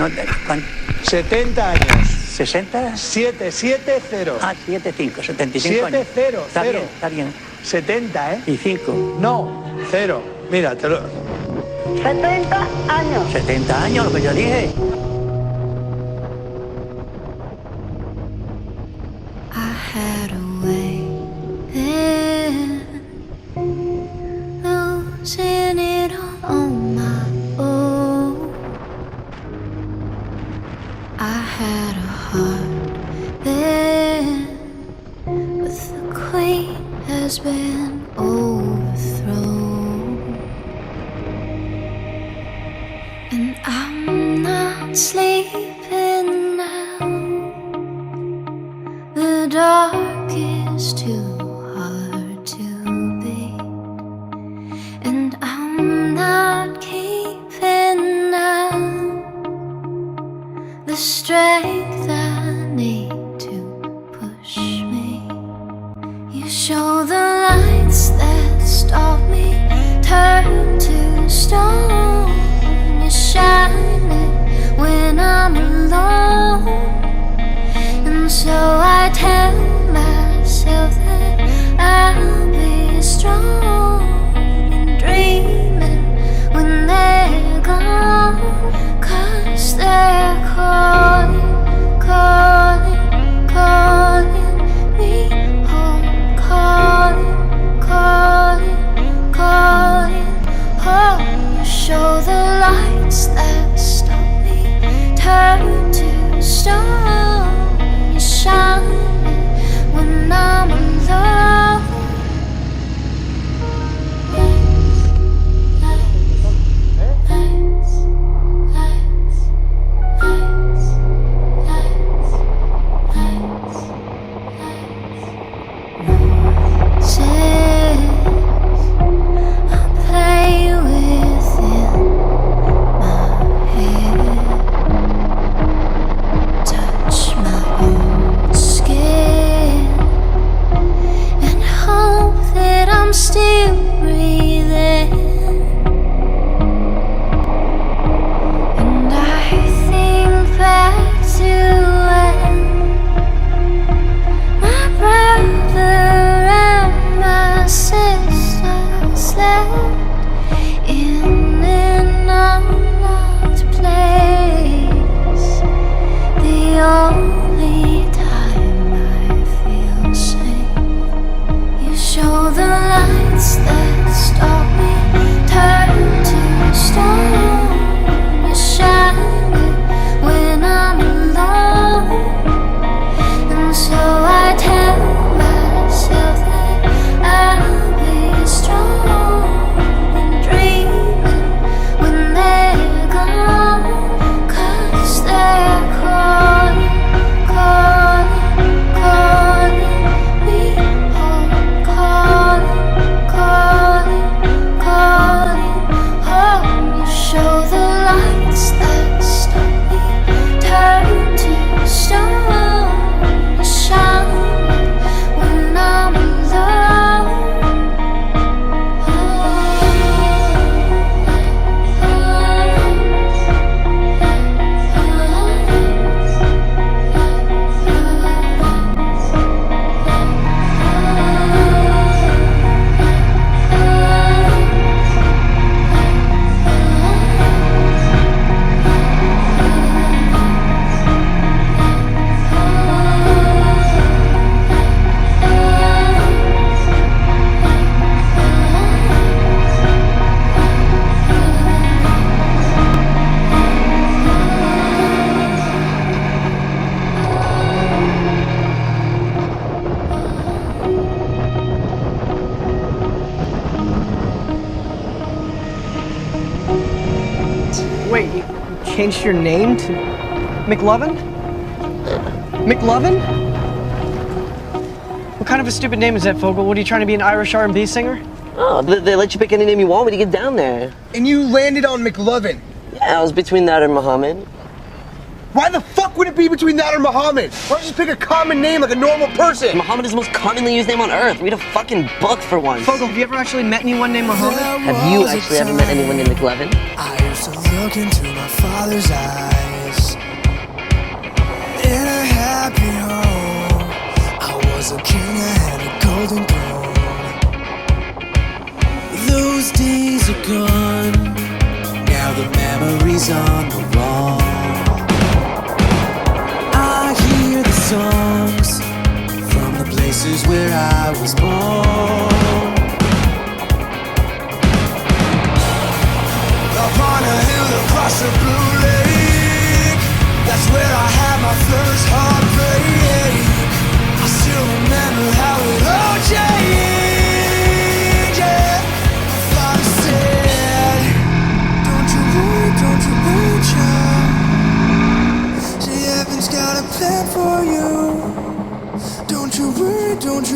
No, 70 años. 60. 770. Ah, 75, 75 años. 70, Está 0. bien, está bien. 70, ¿eh? Y 5. No, 0. Mira, te lo... 70 años. 70 años, lo que yo dije. I had a way losing it all on my own. I had a heart then, but the queen has been overthrown, and I'm not sleeping now. The dark is too hard to beat, and I'm not keeping now the strength I need to push me. You show the lights that stop me, turn to stone. You shine it when I'm alone, and so I tell myself that I'll be strong and dreaming when they're gone, 'cause they're calling, calling, calling me home, calling, calling, calling home. You show the lights that stop me, turn to stone. You shine when I'm alone. Lights, lights, lights, lights, lights, lights. Says I play within my head, touch my own skin, and hope that I'm still breathing. And I think back to when my brother and my sister slept in an unlocked place. The only time I feel safe. You show the lights that stop me, turn to stone. You shine it when I'm alone, and so I tell myself that I'll be strong and dreaming when they're gone, 'cause they're calling, calling, calling me home, calling, calling, calling home. You show the lights that stop me, turn to stone. You shine when I'm alone. Wait, you changed your name to McLovin? McLovin? What kind of a stupid name is that, Fogel? What, are you trying to be an Irish R&B singer? Oh, they let you pick any name you want when you get down there. And you landed on McLovin. Yeah, I was between that and Muhammad. Why the fuck would it be between that or Muhammad? Why don't you just pick a common name like a normal person? Muhammad is the most commonly used name on earth. Read a fucking book for once. Fogel, have you ever actually met anyone named Muhammad? Have you actually ever met anyone named McLovin? I used to look into my father's eyes,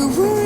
Ooh, ooh.